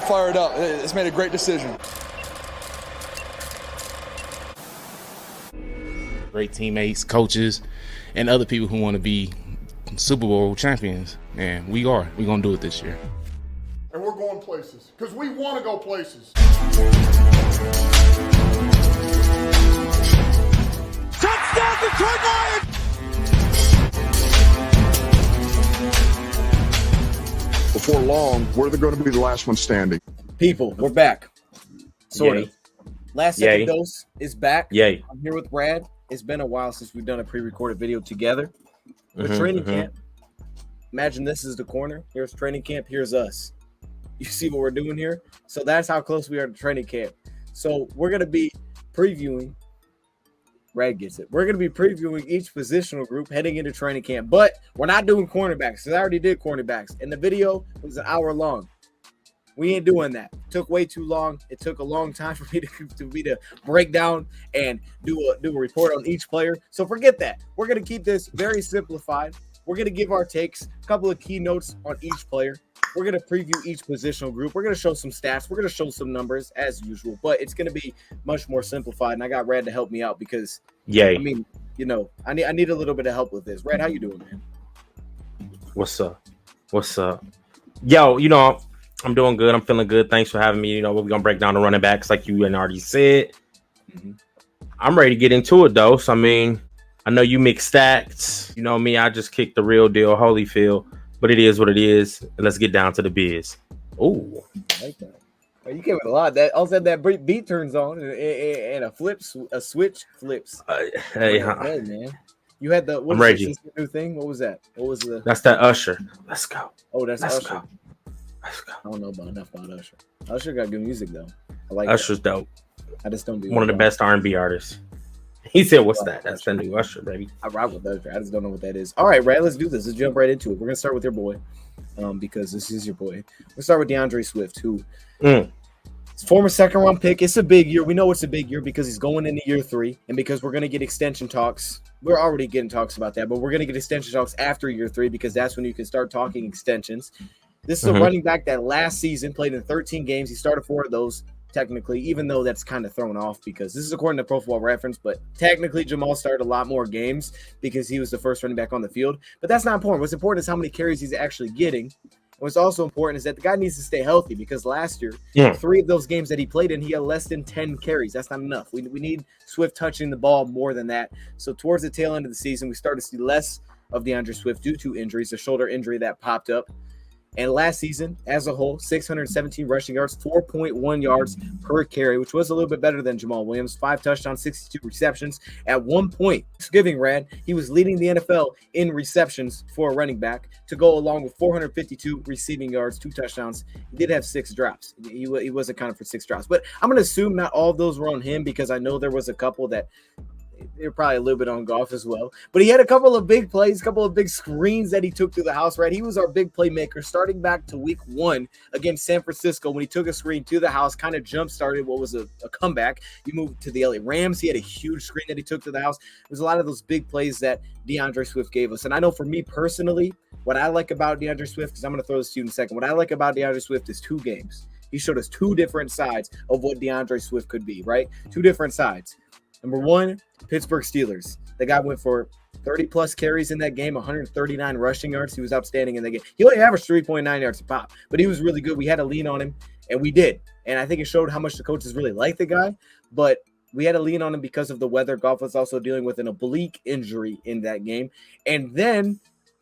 fired up. It's made a great decision. Great teammates, coaches, and other people who want to be Super Bowl champions. And we're going to do it this year. And we're going places because we want to go places. Touchdown, Detroit Lions! Before long, we're going to be the last one standing. People, we're back. Sort of. Last second Yay. dose is back. Yay. I'm here with Brad. It's been a while since we've done a pre-recorded video together. With training camp, imagine this is the corner. Here's training camp. Here's us. You see what we're doing here? So that's how close we are to training camp. So we're going to be previewing. Brad gets it. We're going to be previewing each positional group heading into training camp. But we're not doing cornerbacks because I already did cornerbacks. And the video was an hour long. We ain't doing that. It took way too long. It took a long time for me to break down and do a report on each player. So forget that. We're going to keep this very simplified. We're going to give our takes, a couple of key notes on each player. We're going to preview each positional group. We're going to show some stats. We're going to show some numbers as usual, but it's going to be much more simplified. And I got Rad to help me out because, I mean, you know, I need a little bit of help with this. Rad, how you doing, man? What's up? Yo, you know, I'm doing good. I'm feeling good. Thanks for having me. You know, we're going to break down the running backs like you already said. I'm ready to get into it, though. So, I mean, I know you mix stats. You know me, I just kicked the real deal, Holyfield. But it is what it is. And let's get down to the biz. Ooh. I like that. Oh, you came with a lot. That also that beat turns on and a switch flips. Hey, man. You had the I'm ready. New thing? What was that? What was the? That's that Usher. Let's go. Oh, that's Let's Usher. go. Let's go. I don't know enough about Usher. Usher got good music though. I like Usher's dope. I just don't be one of the best R&B artists. He said, "What's that? That's the new Usher, baby." I rock with Usher. I just don't know what that is. All right, Brad, let's do this. Let's jump right into it. We're gonna start with your boy, because this is your boy. We'll start with Deandre Swift, who former second-round pick. It's a big year. We know it's a big year because he's going into year 3, and because we're gonna get extension talks. We're already getting talks about that, but we're gonna get extension talks after year 3 because that's when you can start talking extensions. This is a running back that last season played in 13 games. He started 4 of those. Technically, even though that's kind of thrown off because this is according to Pro Football Reference, but technically Jamal started a lot more games because he was the first running back on the field. But that's not important. What's important is how many carries he's actually getting. And what's also important is that the guy needs to stay healthy because last year, 3 of those games that he played in, he had less than 10 carries. That's not enough. We need Swift touching the ball more than that. So towards the tail end of the season, we start to see less of Deandre Swift due to injuries, a shoulder injury that popped up. And last season, as a whole, 617 rushing yards, 4.1 yards per carry, which was a little bit better than Jamal Williams. 5 touchdowns, 62 receptions. At one point, Thanksgiving, Rad, he was leading the NFL in receptions for a running back to go along with 452 receiving yards, 2 touchdowns. He did have 6 drops. He was accounted for 6 drops. But I'm going to assume not all of those were on him because I know there was a couple that they're probably a little bit on golf as well. But he had a couple of big plays, a couple of big screens that he took through the house, right? He was our big playmaker starting back to week 1 against San Francisco when he took a screen to the house, kind of jump-started what was a comeback. He moved to the LA Rams. He had a huge screen that he took to the house. There's a lot of those big plays that Deandre Swift gave us. And I know for me personally, what I like about Deandre Swift, because I'm going to throw this to you in a second, what I like about Deandre Swift is 2 games. He showed us 2 different sides of what Deandre Swift could be, right? 2 different sides. Number 1, Pittsburgh Steelers. The guy went for 30-plus carries in that game, 139 rushing yards. He was outstanding in that game. He only averaged 3.9 yards a pop, but he was really good. We had to lean on him, and we did. And I think it showed how much the coaches really liked the guy, but we had to lean on him because of the weather. Goff was also dealing with an oblique injury in that game. And then,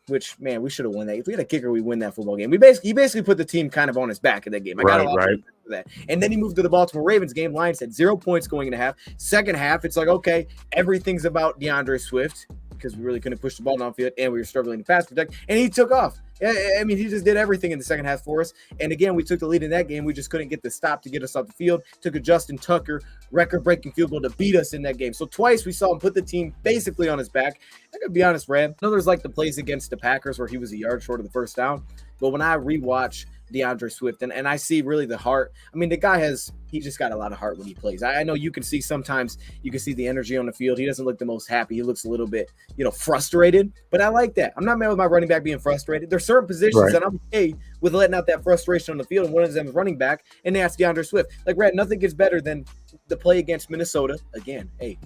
which, man, we should have won that. If we had a kicker, we win that football game. He basically put the team kind of on his back in that game. I got a lot of for that. And then he moved to the Baltimore Ravens game. Lions had 0 points going into half. Second half, it's like, okay, everything's about Deandre Swift because we really couldn't push the ball downfield and we were struggling to pass protect. And he took off. I mean, he just did everything in the second half for us. And again, we took the lead in that game. We just couldn't get the stop to get us off the field. Took a Justin Tucker record-breaking field goal to beat us in that game. So twice we saw him put the team basically on his back. I gotta be honest, Ram. I know there's like the plays against the Packers where he was a yard short of the first down. But when I rewatch Deandre Swift, and I see really the heart. I mean, the guy he just got a lot of heart when he plays. I know you can see sometimes you can see the energy on the field. He doesn't look the most happy. He looks a little bit, frustrated, but I like that. I'm not mad with my running back being frustrated. There's certain positions that I'm okay with letting out that frustration on the field, and one of them is running back, and that's Deandre Swift. Like, Red, nothing gets better than the play against Minnesota. Again, hey,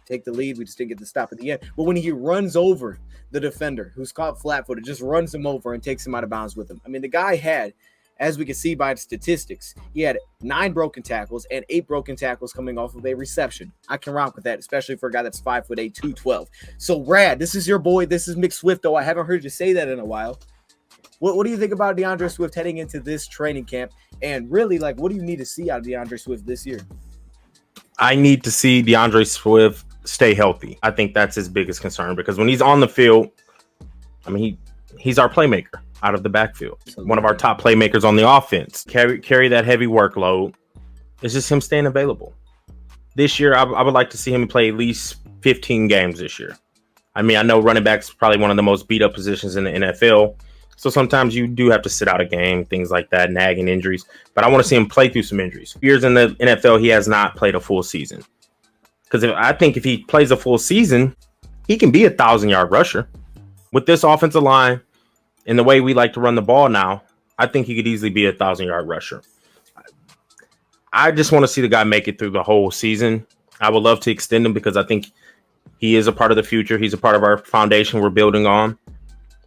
take the lead. We just didn't get the stop at the end. But when he runs over the defender who's caught flat-footed, just runs him over and takes him out of bounds with him. I mean, the guy had, as we can see by the statistics, he had 9 broken tackles and 8 broken tackles coming off of a reception. I can rock with that, especially for a guy that's 5'8", 212. So, Rad, this is your boy. This is Mick Swift, though. I haven't heard you say that in a while. What do you think about Deandre Swift heading into this training camp? And really, like, what do you need to see out of Deandre Swift this year? I need to see Deandre Swift stay healthy. I think that's his biggest concern, because when he's on the field, I mean, he's our playmaker out of the backfield. One of our top playmakers on the offense. Carry that heavy workload. It's just him staying available. This year, I would like to see him play at least 15 games this year. I mean, I know running back's probably one of the most beat up positions in the NFL. So sometimes you do have to sit out a game, things like that, nagging injuries. But I want to see him play through some injuries. Years in the NFL, he has not played a full season. Because I think if he plays a full season, he can be 1,000-yard rusher. With this offensive line and the way we like to run the ball now, I think he could easily be 1,000-yard rusher. I just want to see the guy make it through the whole season. I would love to extend him because I think he is a part of the future. He's a part of our foundation we're building on.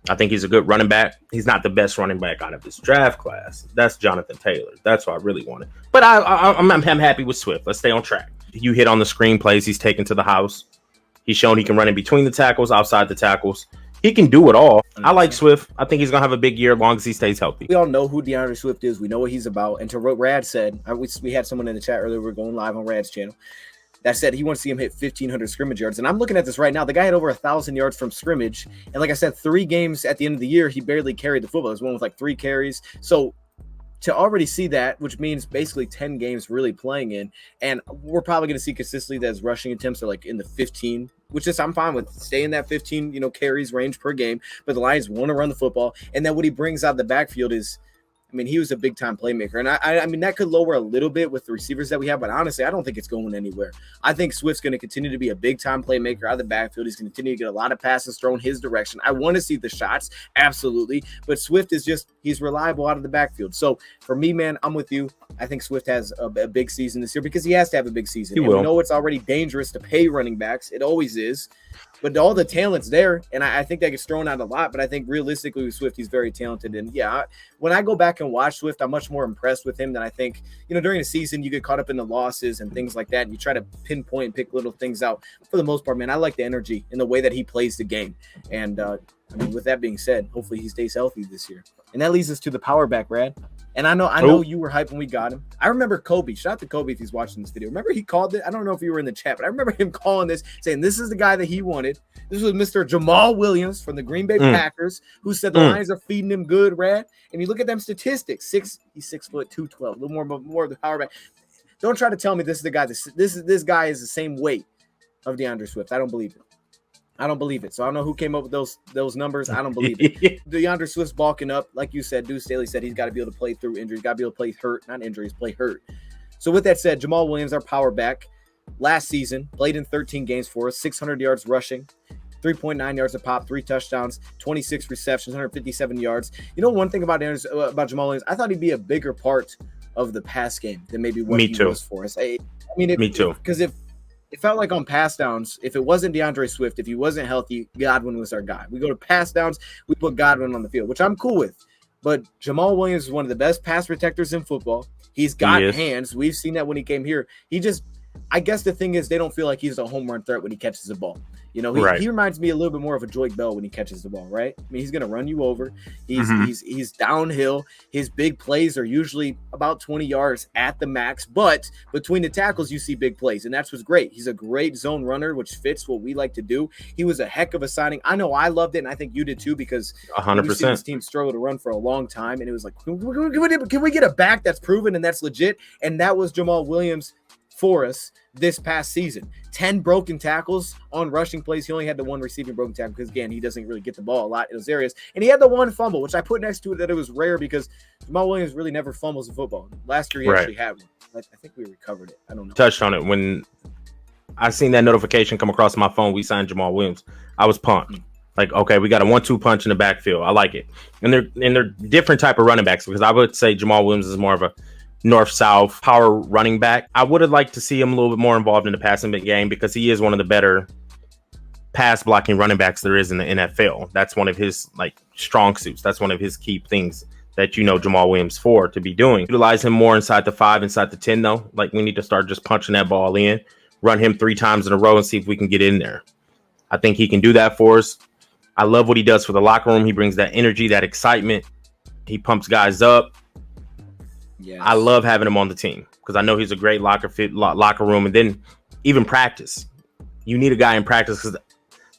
I think he's a good running back. He's not the best running back out of this draft class. That's Jonathan Taylor. That's what I really wanted. But I'm happy with Swift. Let's stay on track. You hit on the screen plays he's taken to the house. He's shown he can run in between the tackles, outside the tackles. He can do it all. I like Swift. I think he's going to have a big year as long as he stays healthy. We all know who Deandre Swift is. We know what he's about. And to what Rad said, we had someone in the chat earlier. We're going live on Rad's channel that said he wants to see him hit 1,500 scrimmage yards. And I'm looking at this right now. The guy had over 1,000 yards from scrimmage. And like I said, 3 games at the end of the year, he barely carried the football. There's one with like 3 carries. So to already see that, which means basically 10 games really playing in, and we're probably going to see consistently that his rushing attempts are like in the 15, which is I'm fine with. Stay in that 15, carries range per game. But the Lions want to run the football. And then what he brings out of the backfield is, I mean, he was a big-time playmaker. And I mean, that could lower a little bit with the receivers that we have, but honestly, I don't think it's going anywhere. I think Swift's going to continue to be a big-time playmaker out of the backfield. He's going to continue to get a lot of passes thrown his direction. I want to see the shots, absolutely. But Swift is he's reliable out of the backfield. So, for me, man, I'm with you. I think Swift has a big season this year because he has to have a big season. We know it's already dangerous to pay running backs. It always is. But all the talent's there, and I think that gets thrown out a lot. But I think realistically with Swift, he's very talented. And, yeah, when I go back and watch Swift, I'm much more impressed with him than I think. During the season, you get caught up in the losses and things like that, and you try to pinpoint and pick little things out. For the most part, man, I like the energy and the way that he plays the game. And, I mean, with that being said, hopefully he stays healthy this year. And that leads us to the power back, Rad. And I know you were hyped when we got him. I remember Kobe. Shout out to Kobe if he's watching this video. Remember he called it? I don't know if you were in the chat, but I remember him calling this, saying this is the guy that he wanted. This was Mr. Jamal Williams from the Green Bay Packers, who said the Lions are feeding him good, Rad. And you look at them statistics. He's 6'2", 212, a little more of the power back. Don't try to tell me this is the guy. This guy is the same weight of Deandre Swift. I don't believe it. So I don't know who came up with those numbers. I don't believe it. Deandre Swift's bulking up. Like you said, Deuce Staley said he's got to be able to play through injuries. Got to be able to play hurt. Not injuries, play hurt. So with that said, Jamal Williams, our power back, last season, played in 13 games for us, 600 yards rushing, 3.9 yards a pop, 3 touchdowns, 26 receptions, 157 yards. One thing about Jamal Williams, I thought he'd be a bigger part of the pass game than maybe what he was for us. Me too. Because it felt like on pass downs, if it wasn't Deandre Swift, if he wasn't healthy, Godwin was our guy. We go to pass downs, we put Godwin on the field, which I'm cool with. But Jamal Williams is one of the best pass protectors in football. He's got hands. We've seen that when he came here. I guess the thing is they don't feel like he's a home run threat when he catches the ball. He reminds me a little bit more of a Joy Bell when he catches the ball, right? I mean, he's going to run you over. He's downhill. His big plays are usually about 20 yards at the max, but between the tackles, you see big plays, and that's what's great. He's a great zone runner, which fits what we like to do. He was a heck of a signing. I know I loved it, and I think you did too, because 100%. We've seen this team struggle to run for a long time, and it was like, can we get a back that's proven and that's legit? And that was Jamal Williams for us this past season. 10 broken tackles on rushing plays. He only had the one receiving broken tackle because, again, he doesn't really get the ball a lot in those areas. And he had the one fumble, which I put next to it that it was rare because Jamal Williams really never fumbles in football. Last year he actually had one. I think we recovered it. I don't know. Touched on it when I seen that notification come across my phone. We signed Jamal Williams. I was pumped. Like, okay, we got a 1-2 punch in the backfield. I like it. And they're different type of running backs because I would say Jamal Williams is more of a north-south power running back. I would have liked to see him a little bit more involved in the passing game because he is one of the better pass blocking running backs there is in the NFL. That's one of his like strong suits. That's one of his key things that you know Jamal Williams for to be doing. Utilize him more inside the 5, inside the 10 though. Like we need to start just punching that ball in, run him 3 times in a row and see if we can get in there. I think he can do that for us. I love what he does for the locker room. He brings that energy, that excitement. He pumps guys up. Yes. I love having him on the team because I know he's a great locker room. And then even practice. You need a guy in practice because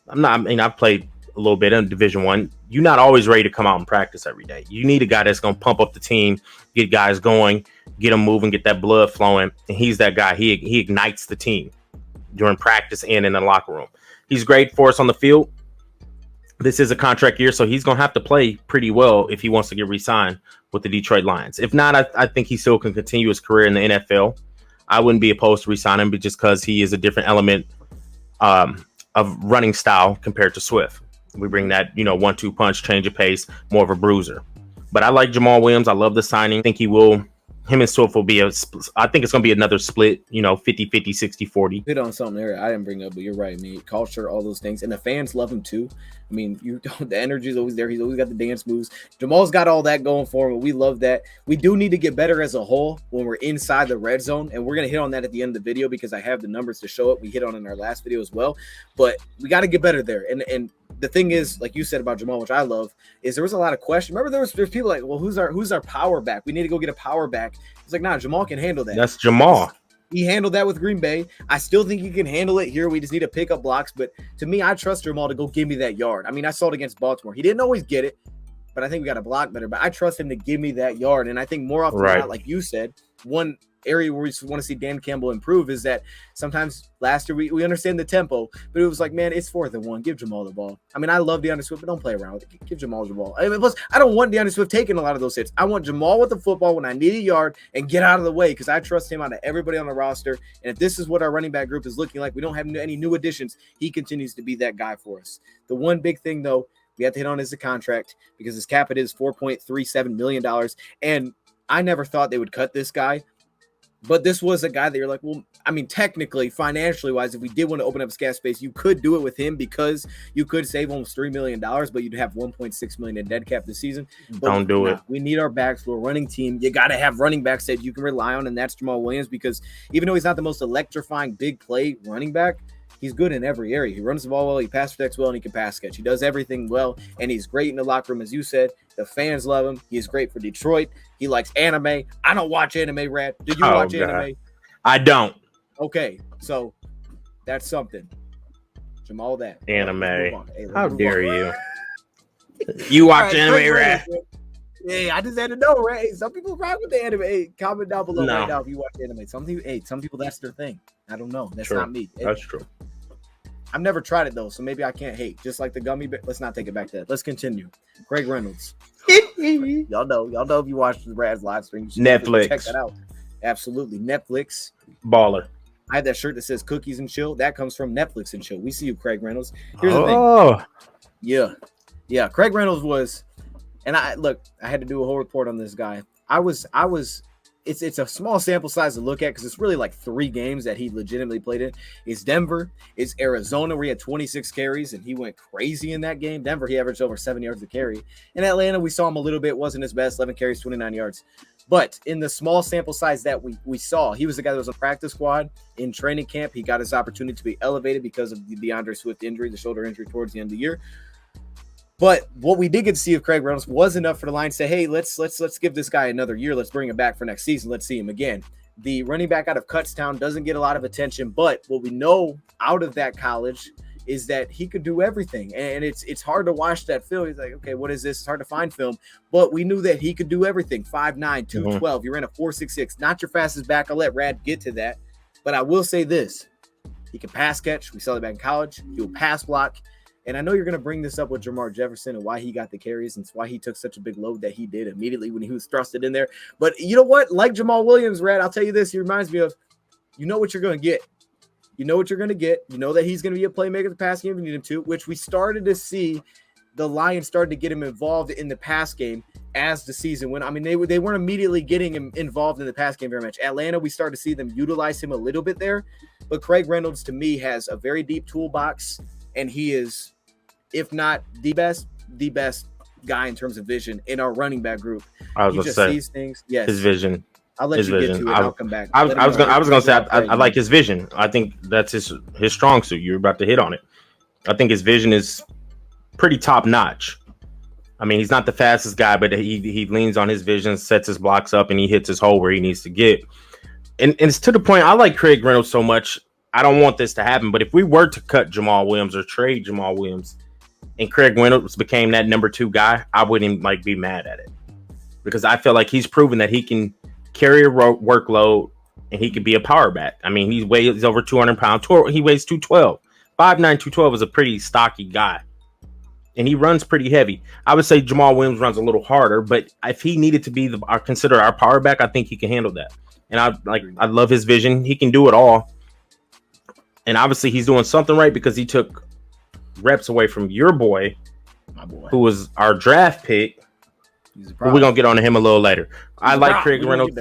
I've played a little bit in Division I. You're not always ready to come out and practice every day. You need a guy that's going to pump up the team, get guys going, get them moving, get that blood flowing. And he's that guy. He ignites the team during practice and in the locker room. He's great for us on the field. This is a contract year, so he's going to have to play pretty well if he wants to get re-signed with the Detroit Lions. If not, I think he still can continue his career in the NFL. I wouldn't be opposed to re-sign him, but just because he is a different element of running style compared to Swift. We bring that, 1-2 punch, change of pace, more of a bruiser. But I like Jamal Williams. I love the signing. I think him and Swift will be I think it's going to be another split, 50-50, 60-40. Hit on something there I didn't bring up, but you're right, man. Culture, all those things. And the fans love him too. I mean, the energy is always there. He's always got the dance moves. Jamal's got all that going for him. We love that. We do need to get better as a whole when we're inside the red zone. And we're going to hit on that at the end of the video because I have the numbers to show it. We hit on it in our last video as well. But we got to get better there. And the thing is, like you said about Jamal, which I love, is there was a lot of questions. Remember, there's people like, well, who's our power back? We need to go get a power back. It's like, nah, Jamal can handle that. That's Jamal. He handled that with Green Bay. I still think he can handle it here. We just need to pick up blocks. But to me, I trust Jamal to go give me that yard. I mean, I saw it against Baltimore. He didn't always get it, but I think we got to block better. But I trust him to give me that yard. And I think more often than not, like you said, one area where we want to see Dan Campbell improve is that sometimes last year we understand the tempo, but it was like, man, it's 4th and 1. Give Jamal the ball. I mean, I love Deandre Swift, but don't play around with it. Give Jamal the ball. I mean, plus, I don't want Deandre Swift taking a lot of those hits. I want Jamal with the football when I need a yard and get out of the way because I trust him out of everybody on the roster. And if this is what our running back group is looking like, we don't have any new additions. He continues to be that guy for us. The one big thing, though, we have to hit on is the contract because his cap it is $4.37 million. And I never thought they would cut this guy. But this was a guy that you're like, well, I mean, technically, financially wise, if we did want to open up cap space, you could do it with him because you could save almost $3 million, but you'd have $1.6 million in dead cap this season. But don't do it. We need our backs. We're a running team. You got to have running backs that you can rely on, and that's Jamal Williams because even though he's not the most electrifying big play running back, he's good in every area. He runs the ball well, he pass protects well, and he can pass catch. He does everything well, and he's great in the locker room, as you said. The fans love him. He's great for Detroit. He likes anime. I don't watch anime, Rad. Do you watch anime? I don't. Okay, so that's something. Jamal, that. Anime. Hey, how dare you? You watch anime, Rad? Hey, I just had to know, right? Hey, some people rock with the anime. Hey, comment down below right now if you watch anime. Some people that's their thing. I don't know. That's not me. That's true. I've never tried it though, so maybe I can't hate. Just like the gummy bear. Let's not take it back to that. Let's continue. Craig Reynolds. y'all know if you watch the Brad's live stream, Netflix. Check that out. Absolutely, Netflix. Baller. I have that shirt that says "Cookies and Chill." That comes from Netflix and Chill. We see you, Craig Reynolds. Here's the thing. Yeah. Craig Reynolds was, and I had to do a whole report on this guy. It's a small sample size to look at because it's really like 3 games that he legitimately played in. It's Denver, it's Arizona where he had 26 carries and he went crazy in that game. Denver, he averaged over 7 yards a carry. In Atlanta, we saw him a little bit, wasn't his best, 11 carries, 29 yards. But in the small sample size that we saw, he was the guy that was on practice squad in training camp. He got his opportunity to be elevated because of the Deandre Swift injury, the shoulder injury towards the end of the year. But what we did get to see of Craig Reynolds was enough for the Lions to say, hey, let's give this guy another year. Let's bring him back for next season. Let's see him again. The running back out of Kutztown doesn't get a lot of attention, but what we know out of that college is that he could do everything. And it's hard to watch that film. He's like, okay, what is this? It's hard to find film. But we knew that he could do everything. 5'9", 212. You ran a 4.66. Not your fastest back. I'll let Rad get to that. But I will say this. He can pass catch. We saw that back in college. He will pass block. And I know you're going to bring this up with Jermar Jefferson and why he got the carries and why he took such a big load that he did immediately when he was thrusted in there. But you know what? Like Jamal Williams, Red, I'll tell you this. He reminds me of, you know what you're going to get. You know what you're going to get. You know that he's going to be a playmaker in the pass game if you need him to, which we started to see the Lions started to get him involved in the pass game as the season went. I mean, they weren't immediately getting him involved in the pass game very much. Atlanta, we started to see them utilize him a little bit there. But Craig Reynolds, to me, has a very deep toolbox, and he is, if not the best guy in terms of vision in our running back group. I was going to say sees things. Yes, his vision. I'll let you get to it. I'll come back. I was going to say I like his vision. I think that's his strong suit. You're about to hit on it. I think his vision is pretty top notch. I mean, he's not the fastest guy, but he leans on his vision, sets his blocks up, and he hits his hole where he needs to get. And it's to the point. I like Craig Reynolds so much. I don't want this to happen. But if we were to cut Jamal Williams or trade Jamal Williams, and Craig Reynolds became that number 2 guy, I wouldn't be mad at it, because I feel like he's proven that he can carry a workload and he can be a power back. I mean, he weighs over 200 pounds. He weighs 212. 5'9", 212 is a pretty stocky guy. And he runs pretty heavy. I would say Jamal Williams runs a little harder, but if he needed to be consider our power back, I think he can handle that. And I love his vision. He can do it all. And obviously he's doing something right because he took reps away from your boy, my boy, who was our draft pick. We're going to get on to him a little later. I like Craig Reynolds.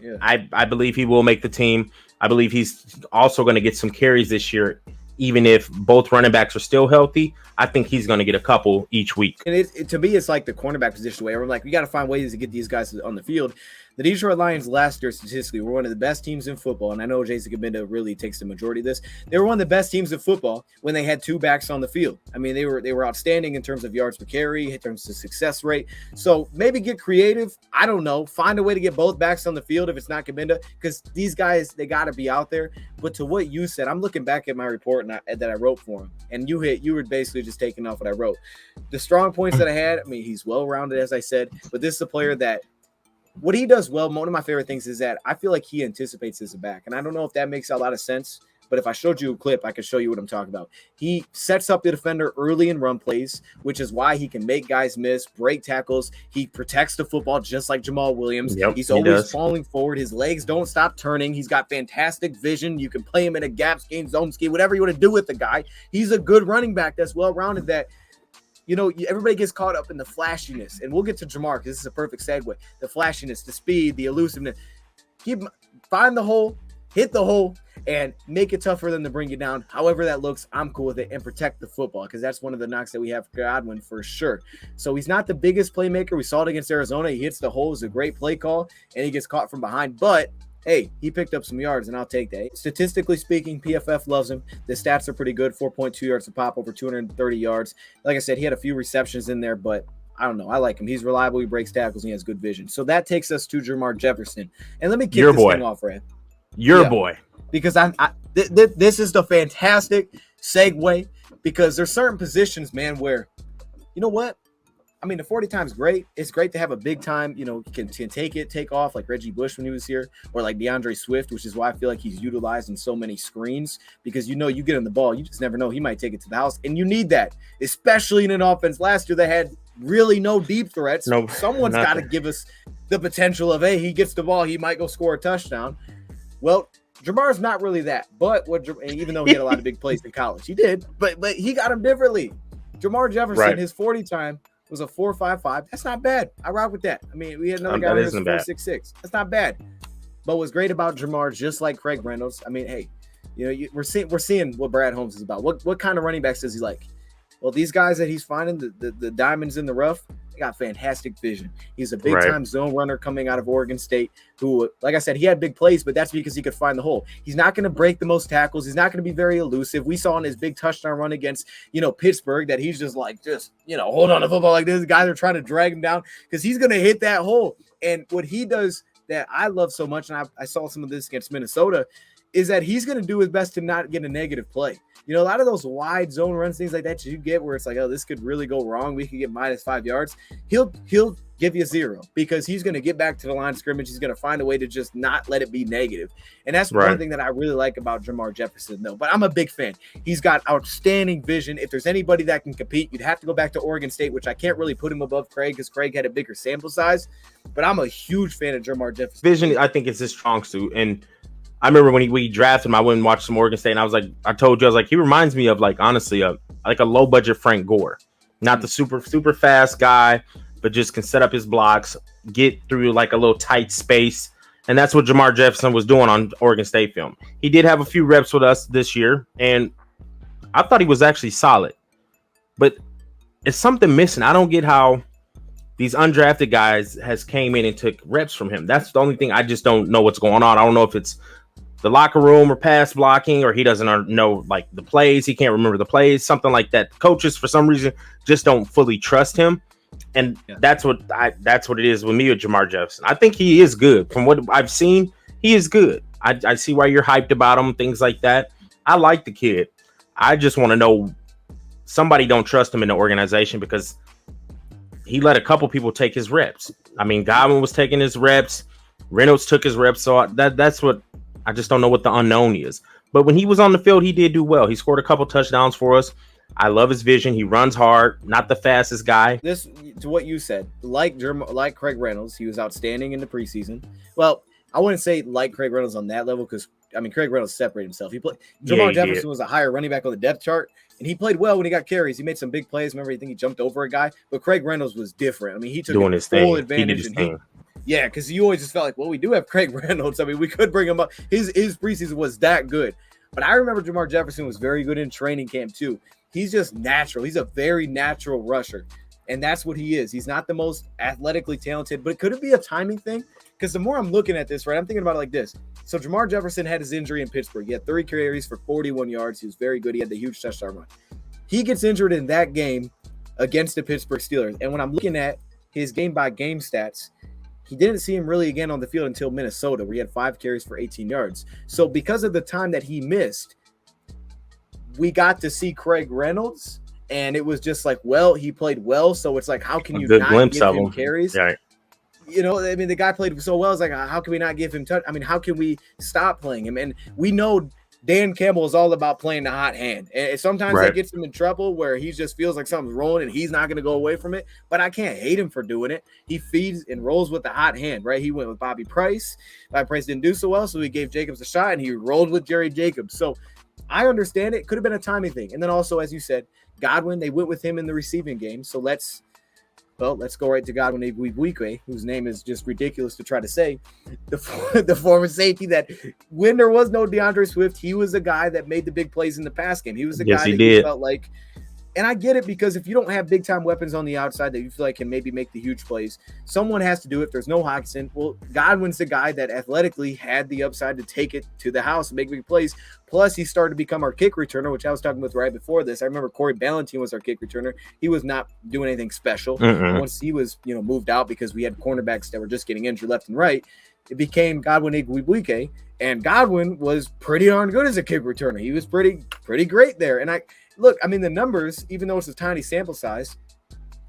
Yeah. I believe he will make the team. I believe he's also going to get some carries this year. Even if both running backs are still healthy, I think he's going to get a couple each week. And to me, it's like the cornerback position where we're like, we got to find ways to get these guys on the field. The Detroit Lions last year, statistically, were one of the best teams in football. And I know Jason Kabinda really takes the majority of this. They were one of the best teams in football when they had 2 backs on the field. I mean, they were outstanding in terms of yards per carry, in terms of success rate. So maybe get creative. I don't know. Find a way to get both backs on the field if it's not Kabinda, because these guys, they got to be out there. But to what you said, I'm looking back at my report that I wrote for him, and you were basically just taking off what I wrote. The strong points that I had, I mean, he's well-rounded, as I said, but this is a player that what he does well, one of my favorite things is that I feel like he anticipates as a back. And I don't know if that makes a lot of sense, but if I showed you a clip, I could show you what I'm talking about. He sets up the defender early in run plays, which is why he can make guys miss, break tackles. He protects the football just like Jamal Williams. Yep, he's always falling forward. His legs don't stop turning. He's got fantastic vision. You can play him in a gap scheme, zone scheme, whatever you want to do with the guy. He's a good running back that's well-rounded that, you know, everybody gets caught up in the flashiness, and we'll get to Jamar because this is a perfect segue. The flashiness, the speed, the elusiveness. Find the hole, hit the hole, and make it tough for them to bring you down. However that looks, I'm cool with it, and protect the football because that's one of the knocks that we have for Godwin for sure. So he's not the biggest playmaker. We saw it against Arizona. He hits the hole. It's a great play call, and he gets caught from behind, but hey, he picked up some yards, and I'll take that. Statistically speaking, PFF loves him. The stats are pretty good, 4.2 yards a pop, over 230 yards. Like I said, he had a few receptions in there, but I don't know. I like him. He's reliable. He breaks tackles, and he has good vision. So that takes us to Jermar Jefferson. And let me kick thing off, Red. Your boy. Because this is the fantastic segue, because there's certain positions, man, where, you know what? I mean, the 40 time's great. It's great to have a big time, you know, can take off like Reggie Bush when he was here, or like Deandre Swift, which is why I feel like he's utilized in so many screens, because, you know, you get him the ball, you just never know. He might take it to the house, and you need that, especially in an offense last year that had really no deep threats. Someone's got to give us the potential of, hey, he gets the ball, he might go score a touchdown. Well, Jamar's not really that, but even though he had a lot of big plays in college, he did, but he got him differently. Jamar Jefferson, his 40 time was a 4.55. That's not bad. I rock with that. I mean, we had another guy who was 4.66. That's not bad. But what's great about Jermar, just like Craig Reynolds, I mean, hey, you know, we're seeing what Brad Holmes is about. What kind of running backs does he like? Well, these guys that he's finding, the diamonds in the rough, they got fantastic vision. He's a big-time zone runner coming out of Oregon State who, like I said, he had big plays, but that's because he could find the hole. He's not going to break the most tackles. He's not going to be very elusive. We saw in his big touchdown run against, you know, Pittsburgh that he's just you know, hold on to football like this. Guys are trying to drag him down because he's going to hit that hole. And what he does that I love so much, and I saw some of this against Minnesota, is that he's going to do his best to not get a negative play. You know, a lot of those wide zone runs, things like that you get where it's like, oh, this could really go wrong. We could get -5 yards. He'll give you 0 because he's going to get back to the line of scrimmage. He's going to find a way to just not let it be negative. And that's one thing that I really like about Jermar Jefferson, though. But I'm a big fan. He's got outstanding vision. If there's anybody that can compete, you'd have to go back to Oregon State, which I can't really put him above Craig because Craig had a bigger sample size. But I'm a huge fan of Jermar Jefferson. Vision, I think, is his strong suit. And I remember when we drafted him, I went and watched some Oregon State, and I was like, I told you, I was like, he reminds me of, like, honestly, a low budget Frank Gore. Not the super fast guy, but just can set up his blocks, get through like a little tight space. And that's what Jamar Jefferson was doing on Oregon State film. He did have a few reps with us this year, and I thought he was actually solid. But it's something missing. I don't get how these undrafted guys has came in and took reps from him. That's the only thing. I just don't know what's going on. I don't know if it's the locker room or pass blocking, or he doesn't know like the plays. He can't remember the plays, something like that. Coaches, for some reason, just don't fully trust him. And that's what it is with me with Jamar Jefferson. I think he is good. From what I've seen, he is good. I see why you're hyped about him, things like that. I like the kid. I just want to know somebody don't trust him in the organization because he let a couple people take his reps. I mean, Godwin was taking his reps. Reynolds took his reps. So that's what I just don't know what the unknown is. But when he was on the field, he did do well. He scored a couple touchdowns for us. I love his vision. He runs hard, not the fastest guy. This, to what you said, like Craig Reynolds, he was outstanding in the preseason. Well, I wouldn't say like Craig Reynolds on that level because, I mean, Craig Reynolds separated himself. Jamar Jefferson was a higher running back on the depth chart, and he played well when he got carries. He made some big plays. Remember, I think he jumped over a guy, but Craig Reynolds was different. I mean, he took full advantage. Yeah, because you always just felt like, well, we do have Craig Reynolds. I mean, we could bring him up. His preseason was that good. But I remember Jamar Jefferson was very good in training camp, too. He's just natural. He's a very natural rusher, and that's what he is. He's not the most athletically talented, but could it be a timing thing? Because the more I'm looking at this, right, I'm thinking about it like this. So Jamar Jefferson had his injury in Pittsburgh. He had 3 carries for 41 yards. He was very good. He had the huge touchdown run. He gets injured in that game against the Pittsburgh Steelers, and when I'm looking at his game-by-game stats, he didn't see him really again on the field until Minnesota, where he had 5 carries for 18 yards. So because of the time that he missed, we got to see Craig Reynolds, and it was just like, well, he played well. So it's like, how can you not give him carries? Right. You know, I mean, the guy played so well. It's like, how can we not give him touch? I mean, how can we stop playing him? And we know Dan Campbell is all about playing the hot hand. And sometimes that gets him in trouble where he just feels like something's rolling and he's not going to go away from it. But I can't hate him for doing it. He feeds and rolls with the hot hand, right? He went with Bobby Price. Bobby Price didn't do so well, so he gave Jacobs a shot, and he rolled with Jerry Jacobs. So I understand it. Could have been a timing thing. And then also, as you said, Godwin, they went with him in the receiving game. So let's go right to Godwin Igwebuike, whose name is just ridiculous to try to say. The former safety that when there was no Deandre Swift, he was the guy that made the big plays in the pass game. He was the guy that you felt like, and I get it because if you don't have big-time weapons on the outside that you feel like can maybe make the huge plays, someone has to do it. There's no Hawkinson. Well, Godwin's the guy that athletically had the upside to take it to the house and make big plays. Plus, he started to become our kick returner, which I was talking with right before this. I remember Corey Ballentine was our kick returner. He was not doing anything special. Once he was, moved out because we had cornerbacks that were just getting injured left and right, it became Godwin Igwebuike, and Godwin was pretty darn good as a kick returner. He was pretty great there. And the numbers, even though it's a tiny sample size,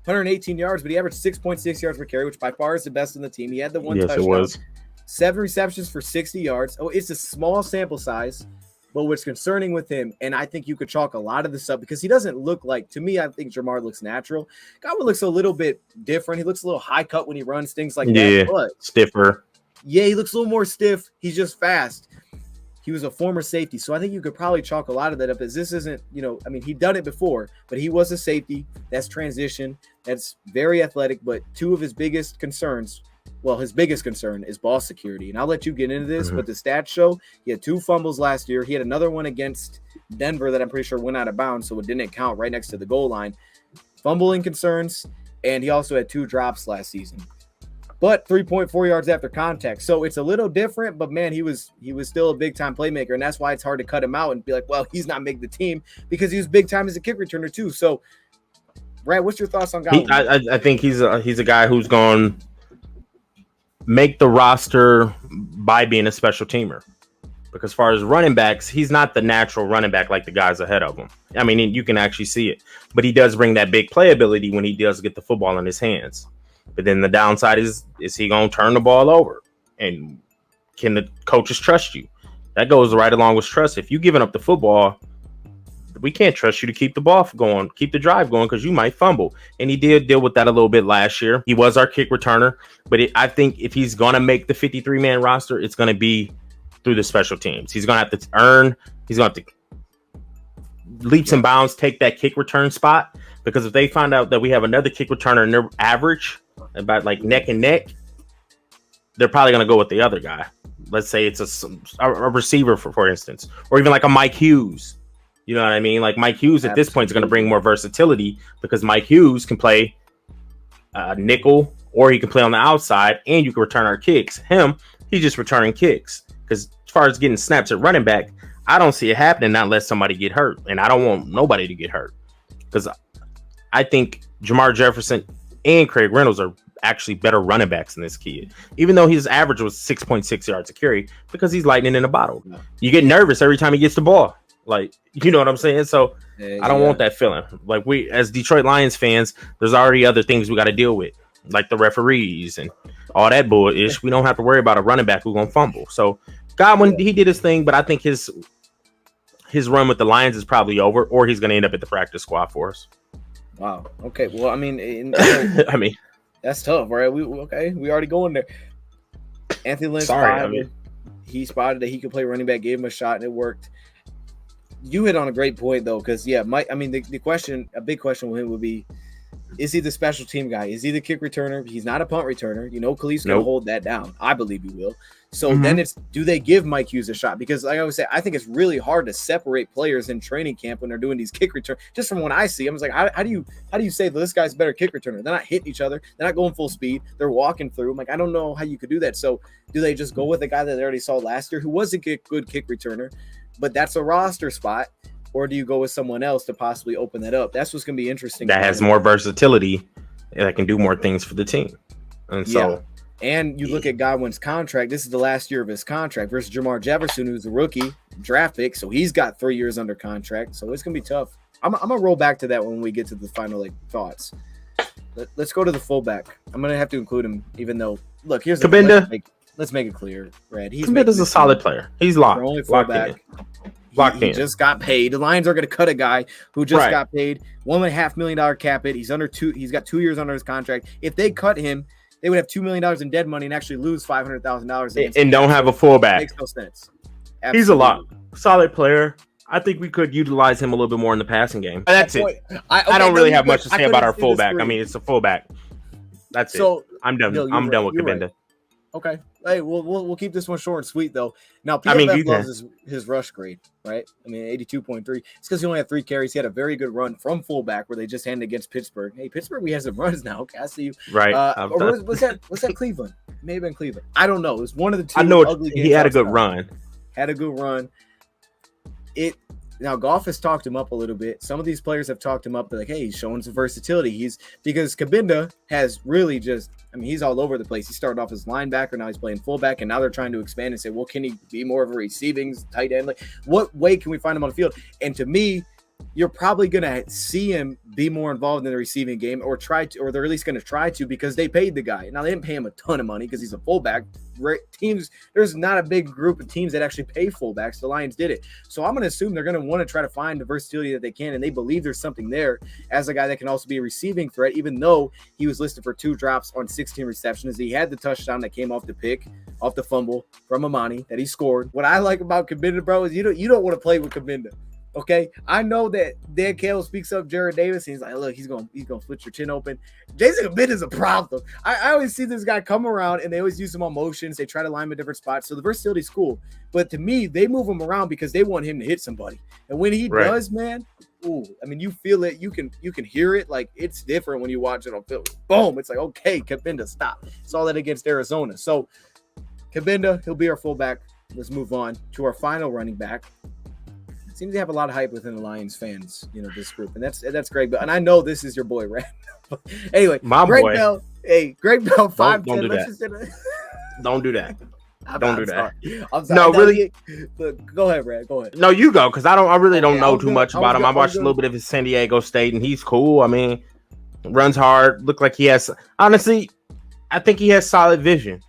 118 yards, but he averaged 6.6 yards per carry, which by far is the best in the team. He had the one touchdown. It was. 7 receptions for 60 yards. Oh, it's a small sample size, but what's concerning with him, and I think you could chalk a lot of this up because he doesn't look like, to me, I think Jermar looks natural. Godwin looks a little bit different. He looks a little high cut when he runs, things like that. But stiffer. Yeah, he looks a little more stiff. He's just fast. He was a former safety, so I think you could probably chalk a lot of that up as this isn't, he'd done it before, but he was a safety. That's transition. That's very athletic, but two of his biggest concerns, his biggest concern is ball security. And I'll let you get into this, but the stats show he had 2 fumbles last year. He had another one against Denver that I'm pretty sure went out of bounds, so it didn't count right next to the goal line. Fumbling concerns, and he also had 2 drops last season. But 3.4 yards after contact. So it's a little different, but man, he was still a big-time playmaker, and that's why it's hard to cut him out and be like, well, he's not making the team because he was big-time as a kick returner too. So, Brad, what's your thoughts on Godwin? I think he's a guy who's going to make the roster by being a special teamer. Because as far as running backs, he's not the natural running back like the guys ahead of him. I mean, you can actually see it. But he does bring that big playability when he does get the football in his hands. But then the downside is he going to turn the ball over? And can the coaches trust you? That goes right along with trust. If you're giving up the football, we can't trust you to keep the ball going, keep the drive going, because you might fumble. And he did deal with that a little bit last year. He was our kick returner. But I think if he's going to make the 53-man roster, it's going to be through the special teams. He's going to have to he's going to have to leaps and bounds take that kick return spot, because if they find out that we have another kick returner and they're average, about like neck and neck, they're probably going to go with the other guy. Let's say it's a receiver, for instance, or even like a Mike Hughes. You know what I mean? Like Mike Hughes at this point is going to bring more versatility, because Mike Hughes can play nickel, or he can play on the outside, and you can return our kicks. He's just returning kicks, because as far as getting snaps at running back, I don't see it happening unless somebody get hurt, and I don't want nobody to get hurt, because I think Jamar Jefferson and Craig Reynolds are actually better running backs than this kid, even though his average was 6.6 yards a carry, because he's lightning in a bottle. You get nervous every time he gets the ball. Like, you know what I'm saying? So I don't want that feeling. Like, we, as Detroit Lions fans, there's already other things we got to deal with, like the referees and all that bullish. We don't have to worry about a running back who's going to fumble. So Godwin, he did his thing, but I think his run with the Lions is probably over, or he's going to end up at the practice squad for us. Wow. Okay. Well, I mean, I mean, that's tough, right? We already going there. Anthony Lynn he spotted that he could play running back, gave him a shot, and it worked. You hit on a great point, though, because, the question, a big question with him would be, is he the special team guy? Is he the kick returner? He's not a punt returner. You know, Khalif's going to hold that down. I believe he will. So then it's, do they give Mike Hughes a shot? Because like I always say, I think it's really hard to separate players in training camp when they're doing these kick return. Just from what I see, I was like, how do you say this guy's a better kick returner? They're not hitting each other. They're not going full speed. They're walking through. I'm like, I don't know how you could do that. So do they just go with the guy that they already saw last year, who was a good kick returner, but that's a roster spot? Or do you go with someone else to possibly open that up? That's what's going to be interesting. That has more versatility and that can do more things for the team. And so, and you look at Godwin's contract. This is the last year of his contract versus Jamar Jefferson, who's a rookie draft pick. So he's got 3 years under contract. So it's going to be tough. I'm going to roll back to that when we get to the final thoughts. Let's go to the fullback. I'm going to have to include him, even though, look, here's Kabinda. Let's make it clear, Brad. Kabinda's a solid player. He's locked. Only fullback. He just got paid. The Lions are going to cut a guy who just got paid $1.5 million cap hit. He's got 2 years under his contract. If they cut him, they would have $2 million in dead money and actually lose $500,000 and don't have a fullback. Makes no sense. Absolutely. He's a lot solid player. I think we could utilize him a little bit more in the passing game. That's it. I don't really have much to say about our fullback. I mean, it's a fullback. That's it. I'm done. I'm done with Kabinda. Right. Okay. Hey, we'll keep this one short and sweet, though. Now, PFF loves his rush grade, right? I mean, 82.3. It's because he only had 3 carries. He had a very good run from fullback where they just handed against Pittsburgh. Hey, Pittsburgh, we have some runs now. Okay, I see you. Right. Or was that Cleveland? It may have been Cleveland. I don't know. It was one of the two. I know ugly games. He had a good run. Now, Goff has talked him up a little bit. Some of these players have talked him up. They're like, hey, he's showing some versatility. Because Kabinda has really he's all over the place. He started off as linebacker. Now he's playing fullback. And now they're trying to expand and say, well, can he be more of a receiving tight end? Like, what way can we find him on the field? And to me, you're probably going to see him be more involved in the receiving game or they're at least going to try to, because they paid the guy. Now, they didn't pay him a ton of money because he's a fullback. There's not a big group of teams that actually pay fullbacks. The Lions did it. So I'm going to assume they're going to want to try to find the versatility that they can, and they believe there's something there as a guy that can also be a receiving threat, even though he was listed for 2 drops on 16 receptions. He had the touchdown that came off the fumble from Amani that he scored. What I like about Kabinda, bro, is you don't want to play with Kabinda. Okay, I know that Dan Campbell speaks up Jared Davis, and he's like, look, he's gonna split your chin open. Jason Kabinda is a problem. I always see this guy come around, and they always use him on motions. They try to line him in different spots, so the versatility is cool. But to me, they move him around because they want him to hit somebody. And when he does, man, you feel it. You can hear it. Like, it's different when you watch it on film. Boom! It's like, okay, Kabinda, stop. Saw that against Arizona. So Kabinda, he'll be our fullback. Let's move on to our final running back. Seems to have a lot of hype within the Lions fans, this group, and that's Greg Bell. And I know this is your boy, right? Anyway, Greg Bell. Hey, Greg Bell, 5'10". Don't do that. Don't do that. Don't do that. I'm sorry. No, really. Go ahead, Brad. Go ahead. No, you go, because I really don't know too much about him. I watched a little bit of his San Diego State, and he's cool. I mean, runs hard. Look like he has. Honestly, I think he has solid vision.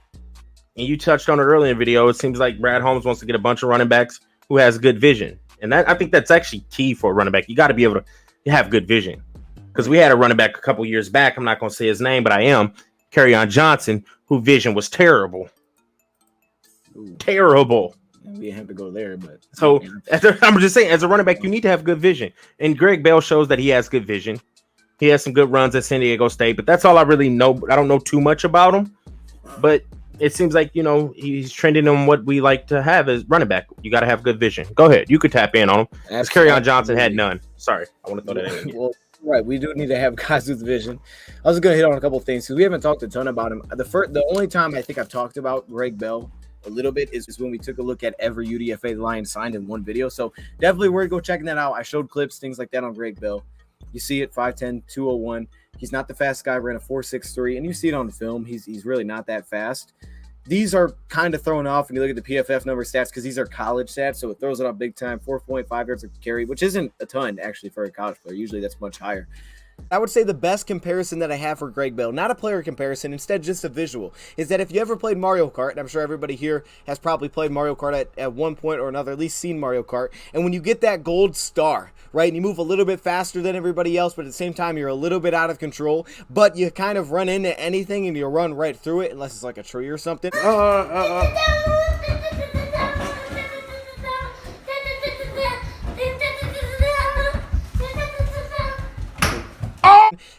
And you touched on it earlier in the video. It seems like Brad Holmes wants to get a bunch of running backs who has good vision. And I think that's actually key for a running back. You got to be able to have good vision. Because we had a running back a couple years back. I'm not going to say his name, but I am. Kerryon Johnson, whose vision was terrible. Ooh. Terrible. We didn't have to go there, but so I'm just saying, as a running back, you need to have good vision. And Greg Bell shows that he has good vision. He has some good runs at San Diego State, but that's all I really know. I don't know too much about him, but it seems like, he's trending on what we like to have as running back. You got to have good vision. Go ahead. You could tap in on him. Because Kerryon Johnson had none. Sorry. I want to throw that in. Well, right. We do need to have guys with vision. I was going to hit on a couple of things because we haven't talked a ton about him. The only time I think I've talked about Greg Bell a little bit is when we took a look at every UDFA the Lions signed in one video. So definitely worth go checking that out. I showed clips, things like that on Greg Bell. You see it, 5'10", 201. He's not the fast guy, ran a 4.63, and you see it on the film. He's really not that fast. These are kind of thrown off when you look at the PFF number stats because these are college stats, so it throws it off big time. 4.5 yards per carry, which isn't a ton actually for a college player. Usually that's much higher. I would say the best comparison that I have for Greg Bell, not a player comparison, instead just a visual, is that if you ever played Mario Kart, and I'm sure everybody here has probably played Mario Kart at one point or another, at least seen Mario Kart, and when you get that gold star, right, and you move a little bit faster than everybody else, but at the same time you're a little bit out of control, but you kind of run into anything and you run right through it, unless it's like a tree or something.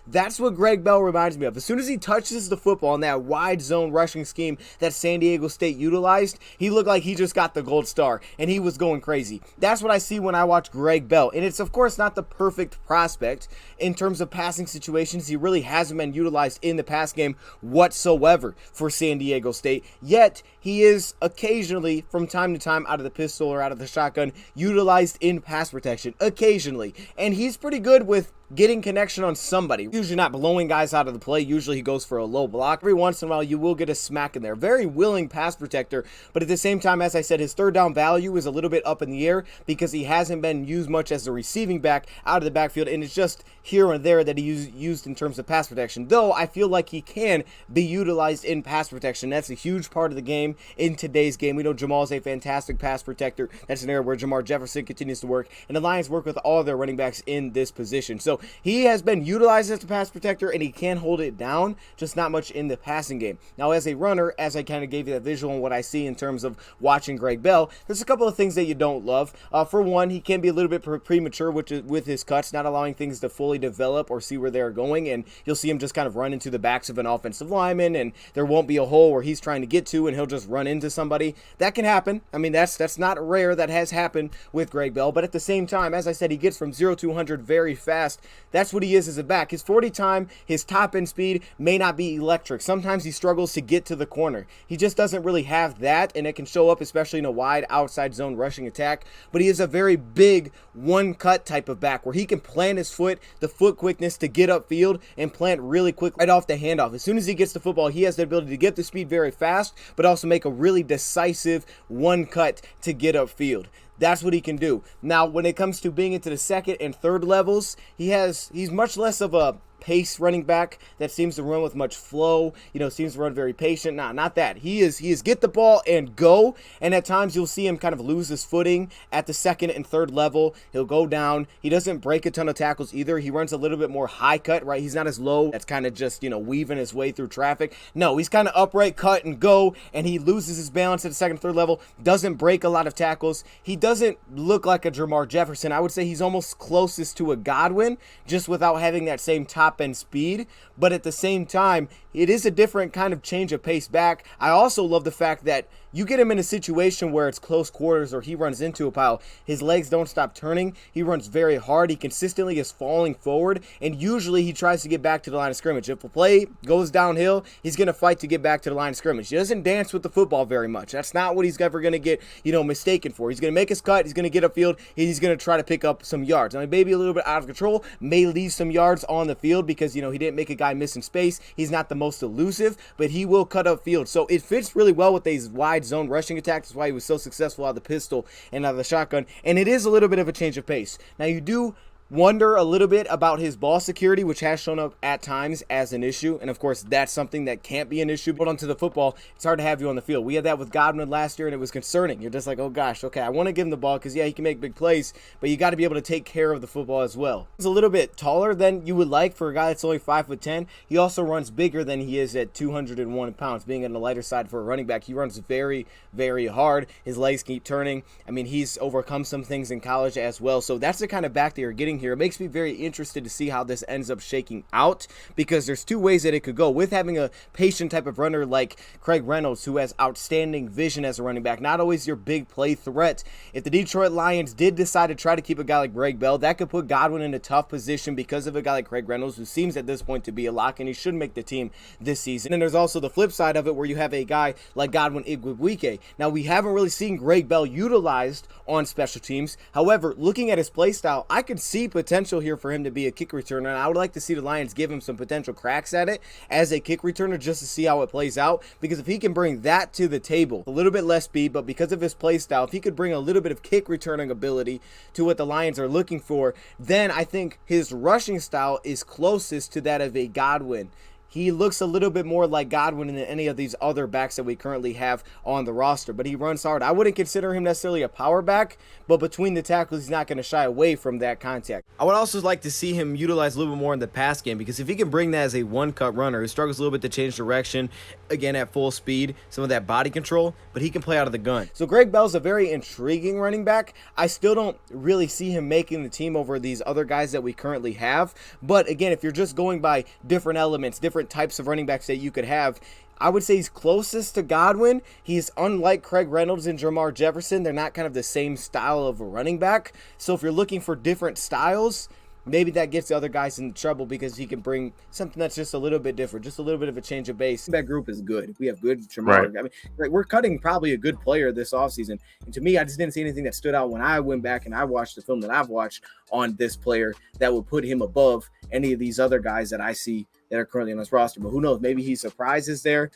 That's what Greg Bell reminds me of. As soon as he touches the football in that wide zone rushing scheme that San Diego State utilized, he looked like he just got the gold star, and he was going crazy. That's what I see when I watch Greg Bell, and it's, of course, not the perfect prospect in terms of passing situations. He really hasn't been utilized in the pass game whatsoever for San Diego State, yet he is occasionally, from time to time, out of the pistol or out of the shotgun, utilized in pass protection, occasionally, and he's pretty good with getting connection on somebody. Usually not blowing guys out of the play. Usually he goes for a low block. Every once in a while you will get a smack in there. Very willing pass protector, but at the same time, as I said, his third down value is a little bit up in the air because he hasn't been used much as a receiving back out of the backfield, and it's just here and there that he used in terms of pass protection. Though I feel like he can be utilized in pass protection. That's a huge part of the game in today's game. We know Jamal is a fantastic pass protector. That's an area where Jamar Jefferson continues to work, and the Lions work with all their running backs in this position. So he has been utilized as a pass protector, and he can hold it down, just not much in the passing game. Now, as a runner, as I kind of gave you that visual on what I see in terms of watching Greg Bell, there's a couple of things that you don't love. For one, he can be a little bit premature with his cuts, not allowing things to fully develop or see where they're going, and you'll see him just kind of run into the backs of an offensive lineman, and there won't be a hole where he's trying to get to, and he'll just run into somebody. That can happen. I mean, that's not rare. That has happened with Greg Bell, but at the same time, as I said, he gets from 0 to 100 very fast. That's what he is as a back. His 40 time, his top end speed may not be electric. Sometimes he struggles to get to the corner. He just doesn't really have that, and it can show up especially in a wide outside zone rushing attack, but he is a very big one cut type of back where he can plant his foot, the foot quickness to get upfield and plant really quick right off the handoff. As soon as he gets the football, he has the ability to get the speed very fast, but also make a really decisive one cut to get upfield. That's what he can do. Now, when it comes to being into the second and third levels, he's much less of a pace running back that seems to run with much flow, seems to run very patient. Nah, not that. He is get the ball and go, and at times you'll see him kind of lose his footing at the second and third level. He'll go down. He doesn't break a ton of tackles either. He runs a little bit more high cut, right? He's not as low. That's kind of just, weaving his way through traffic. No, he's kind of upright, cut and go, and he loses his balance at the second, third level, doesn't break a lot of tackles. He doesn't look like a Jermar Jefferson. I would say he's almost closest to a Godwin, just without having that same top end speed, but at the same time, it is a different kind of change of pace back. I also love the fact that you get him in a situation where it's close quarters or he runs into a pile. His legs don't stop turning. He runs very hard. He consistently is falling forward, and usually he tries to get back to the line of scrimmage. If a play goes downhill, he's going to fight to get back to the line of scrimmage. He doesn't dance with the football very much. That's not what he's ever going to get, mistaken for. He's going to make his cut. He's going to get upfield. He's going to try to pick up some yards. Now, maybe a little bit out of control, may leave some yards on the field because, he didn't make a guy miss in space. He's not the most elusive, but he will cut upfield. So it fits really well with these wide zone rushing attacks. That's why he was so successful out of the pistol and out of the shotgun. And it is a little bit of a change of pace. Now, you do wonder a little bit about his ball security, which has shown up at times as an issue. And of course, that's something that can't be an issue. But onto the football, it's hard to have you on the field. We had that with Godwin last year, and it was concerning. You're just like, oh gosh, okay, I want to give him the ball because, yeah, he can make big plays, but you got to be able to take care of the football as well. He's a little bit taller than you would like for a guy that's only 5'10". He also runs bigger than he is at 201 pounds. Being on the lighter side for a running back, he runs very, very hard. His legs keep turning. I mean, he's overcome some things in college as well. So that's the kind of back that you're getting here. It makes me very interested to see how this ends up shaking out, because there's two ways that it could go. With having a patient type of runner like Craig Reynolds, who has outstanding vision as a running back, not always your big play threat. If the Detroit Lions did decide to try to keep a guy like Greg Bell, that could put Godwin in a tough position because of a guy like Craig Reynolds, who seems at this point to be a lock, and he should make the team this season. And there's also the flip side of it, where you have a guy like Godwin Igwebuike. Now, we haven't really seen Greg Bell utilized on special teams. However, looking at his play style, I could see potential here for him to be a kick returner, and I would like to see the Lions give him some potential cracks at it as a kick returner just to see how it plays out, because if he can bring that to the table, a little bit less speed, but because of his play style, if he could bring a little bit of kick returning ability to what the Lions are looking for, then I think his rushing style is closest to that of a Godwin. He looks a little bit more like Godwin than any of these other backs that we currently have on the roster, but he runs hard. I wouldn't consider him necessarily a power back, but between the tackles, he's not going to shy away from that contact. I would also like to see him utilized a little bit more in the pass game, because if he can bring that as a one-cut runner, he struggles a little bit to change direction, again, at full speed, some of that body control, but he can play out of the gun. So Greg Bell's a very intriguing running back. I still don't really see him making the team over these other guys that we currently have, but again, if you're just going by different elements, different types of running backs that you could have, I would say he's closest to Godwin. He's unlike Craig Reynolds and Jermar Jefferson. They're not kind of the same style of a running back. So if you're looking for different styles, maybe that gets the other guys in trouble, because he can bring something that's just a little bit different, just a little bit of a change of base. That group is good. We have good Jamar. Right. I mean, we're cutting probably a good player this offseason. And to me, I just didn't see anything that stood out when I went back and I watched the film that I've watched on this player that would put him above any of these other guys that I see that are currently on this roster. But who knows? Maybe he surprises there.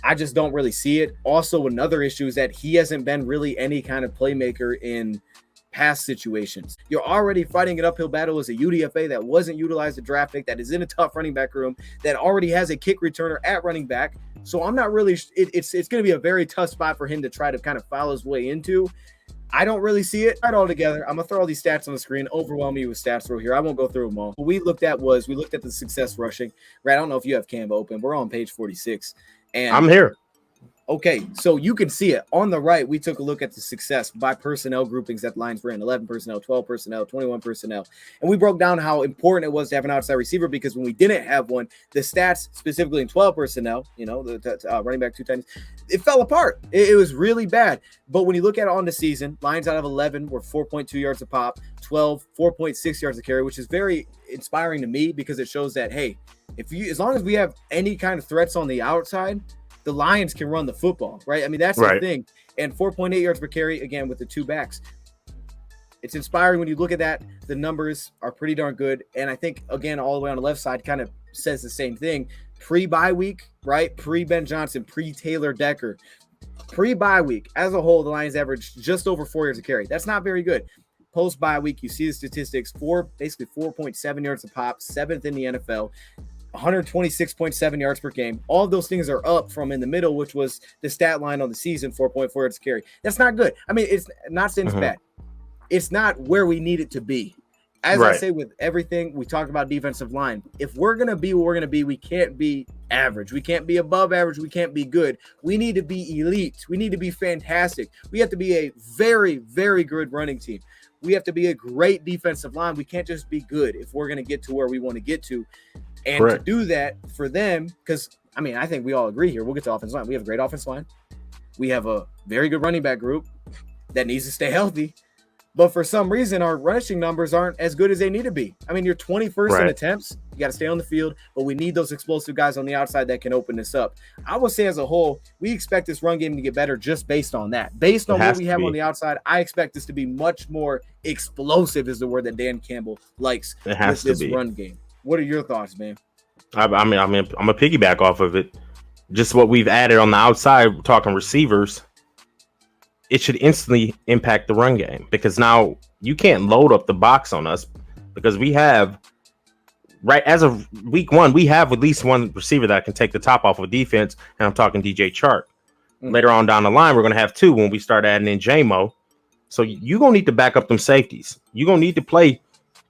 I just don't really see it. Also, another issue is that he hasn't been really any kind of playmaker in past situations. You're already fighting an uphill battle as a UDFA that wasn't utilized a draft pick, that is in a tough running back room, that already has a kick returner at running back. So I'm not really, it's going to be a very tough spot for him to try to kind of follow his way into. I don't really see it right all together. I'm going to throw all these stats on the screen, overwhelm you with stats through here. I won't go through them all. What we looked at the success rushing. Right, I don't know if you have Canva open. We're on page 46. And I'm here. Okay, so you can see it. On the right, we took a look at the success by personnel groupings that the Lions were in: 11 personnel, 12 personnel, 21 personnel. And we broke down how important it was to have an outside receiver, because when we didn't have one, the stats, specifically in 12 personnel, the running back, 2 tight ends, it fell apart. It was really bad. But when you look at it on the season, Lions out of 11 were 4.2 yards a pop, 12, 4.6 yards a carry, which is very inspiring to me, because it shows that, hey, as long as we have any kind of threats on the outside, the Lions can run the football, right? I mean, that's the thing. And 4.8 yards per carry, again, with the 2 backs. It's inspiring when you look at that. The numbers are pretty darn good. And I think, again, all the way on the left side kind of says the same thing. Pre-bye week, right? Pre-Ben Johnson, pre-Taylor Decker. Pre-bye week, as a whole, the Lions averaged just over 4 yards a carry. That's not very good. Post-bye week, you see the statistics, basically 4.7 yards a pop, 7th in the NFL. 126.7 yards per game. All of those things are up from in the middle, which was the stat line on the season, 4.4 yards a carry. That's not good. I mean, it's not saying it's bad. It's not where we need it to be. As I say with everything, we talked about defensive line. If we're going to be what we're going to be, we can't be average. We can't be above average. We can't be good. We need to be elite. We need to be fantastic. We have to be a very, very good running team. We have to be a great defensive line. We can't just be good if we're going to get to where we want to get to. And to do that for them, because, I mean, I think we all agree here. We'll get to offensive line. We have a great offensive line. We have a very good running back group that needs to stay healthy. But for some reason, our rushing numbers aren't as good as they need to be. I mean, you're 21st in attempts. You got to stay on the field. But we need those explosive guys on the outside that can open this up. I will say as a whole, we expect this run game to get better just based on that. Based on what we have on the outside, I expect this to be much more explosive, is the word that Dan Campbell likes with this run game. What are your thoughts, man? I'm a piggyback off of it. Just what we've added on the outside, talking receivers, it should instantly impact the run game, because now you can't load up the box on us because we have right as of week 1, we have at least one receiver that can take the top off of defense, and I'm talking DJ Chark. Later on down the line, we're gonna have 2 when we start adding in JMO. So you're gonna need to back up them safeties. You're gonna need to play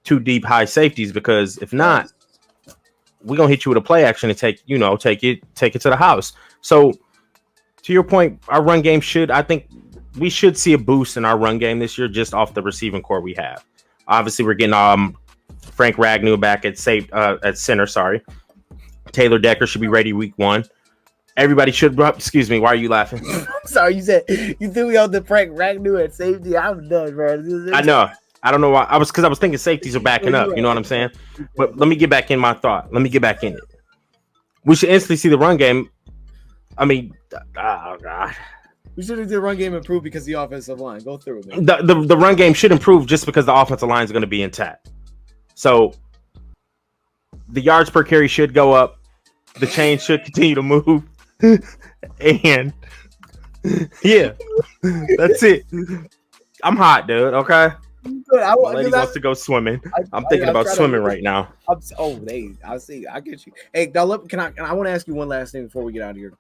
2 deep high safeties, because if not, we're gonna hit you with a play action and take it to the house. So to your point, our run game I think we should see a boost in our run game this year just off the receiving core we have. Obviously, we're getting Frank Ragnow back at center. Sorry, Taylor Decker should be ready week 1. Everybody should. Excuse me. Why are you laughing? I'm sorry. You threw me on the Frank Ragnow at safety. I'm done, bro. I know. I don't know why. I was thinking safeties are backing up. You know what I'm saying? But let me get back in my thought. Let me get back in it. We should instantly see the run game. I mean, oh God. We should have the run game improve because the offensive line. Go through it, man. The run game should improve just because the offensive line is going to be intact. So the yards per carry should go up. The chain should continue to move. And yeah, that's it. I'm hot, dude. Okay. My lady wants to go swimming. I'm thinking about swimming right now. I see. I get you. Hey, now look, I want to ask you one last thing before we get out of here.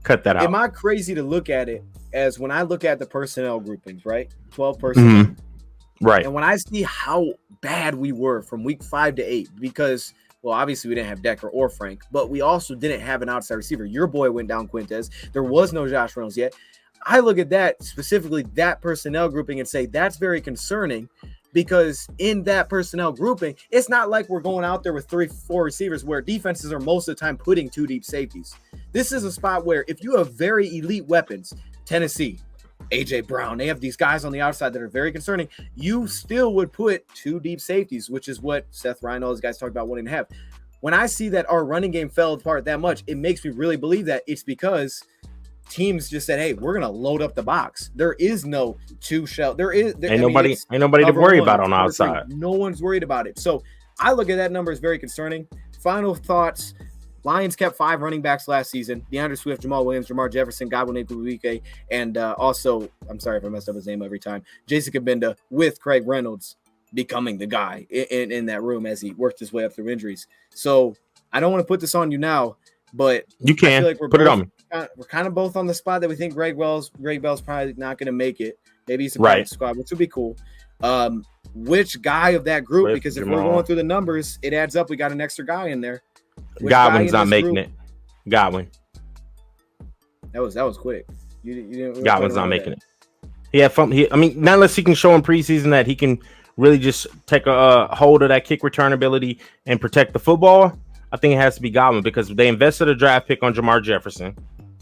Cut that out. Am I crazy to look at it as when I look at the personnel groupings, right? 12 personnel. Mm-hmm. Right. And when I see how bad we were from week 5 to 8, because, well, obviously we didn't have Decker or Frank, but we also didn't have an outside receiver. Your boy went down, Quintez. There was no Josh Reynolds yet. I look at that, specifically that personnel grouping, and say that's very concerning, because in that personnel grouping, it's not like we're going out there with 3-4 receivers where defenses are most of the time putting 2 deep safeties. This is a spot where if you have very elite weapons, Tennessee, A.J. Brown, they have these guys on the outside that are very concerning, you still would put 2 deep safeties, which is what Seth Ryan, all those guys talked about wanting to have. When I see that our running game fell apart that much, it makes me really believe that it's because teams just said, hey, we're going to load up the box. There is no 2 shell. Ain't nobody to worry about on the outside. No one's worried about it. So I look at that number as very concerning. Final thoughts. Lions kept 5 running backs last season. Deandre Swift, Jamal Williams, Jermar Jefferson, Godwin, and also, I'm sorry if I messed up his name every time, Jason Kabinda with Craig Reynolds becoming the guy in that room as he worked his way up through injuries. So I don't want to put this on you now, but you can I feel like put it on me. We're kind of both on the spot that we think Greg Bell's probably not going to make it. Maybe he's a practice squad, which would be cool. Which guy of that group? Because if we're going through the numbers, it adds up. We got an extra guy in there. Godwin's not making it. Godwin. That was quick. You didn't. Godwin's not making it. He had fun. Not unless he can show in preseason that he can really just take a hold of that kick return ability and protect the football. I think it has to be Godwin, because they invested a draft pick on Jamar Jefferson.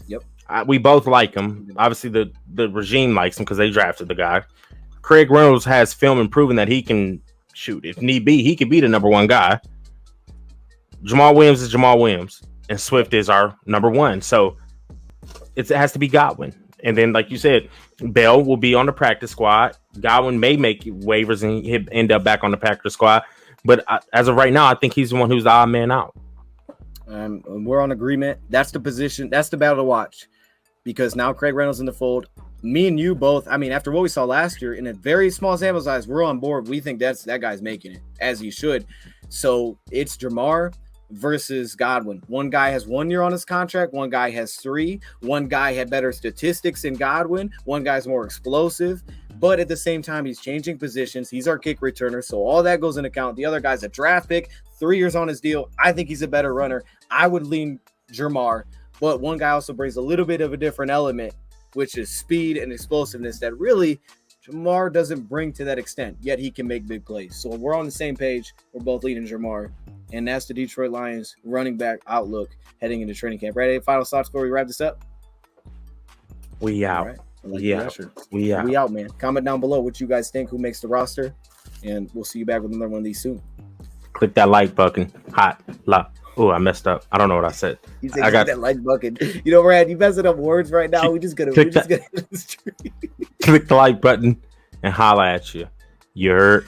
Yep. We both like him. Obviously, the regime likes him because they drafted the guy. Craig Reynolds has film and proven that he can shoot. If need be, he could be the number 1 guy. Jamal Williams is Jamal Williams, and Swift is our number 1. So it has to be Godwin. And then, like you said, Bell will be on the practice squad. Godwin may make waivers and he'll end up back on the practice squad. But as of right now, I think he's the one who's the odd man out. We're on agreement. That's the position. That's the battle to watch, because now Craig Reynolds in the fold. Me and you both, after what we saw last year in a very small sample size, we're on board. We think that guy's making it, as he should. So it's Jermar versus Godwin. One guy has 1 year on his contract. One guy has 3. One guy had better statistics than Godwin. One guy's more explosive. But at the same time, he's changing positions. He's our kick returner. So all that goes into account. The other guy's a draft pick, 3 years on his deal. I think he's a better runner. I would lean Jermar. But one guy also brings a little bit of a different element, which is speed and explosiveness that really Jermar doesn't bring to that extent. Yet he can make big plays. So we're on the same page. We're both leading Jermar. And that's the Detroit Lions running back outlook heading into training camp. Ready? Final thoughts before we wrap this up? We out. Right. We out, man. Comment down below what you guys think, who makes the roster, and we'll see you back with another one of these soon. Click that like button. Oh, I messed up. I don't know what I said. You said I got that like button. You know, Brad, you messing up words right now. We just gonna click the like button and holla at you. You heard.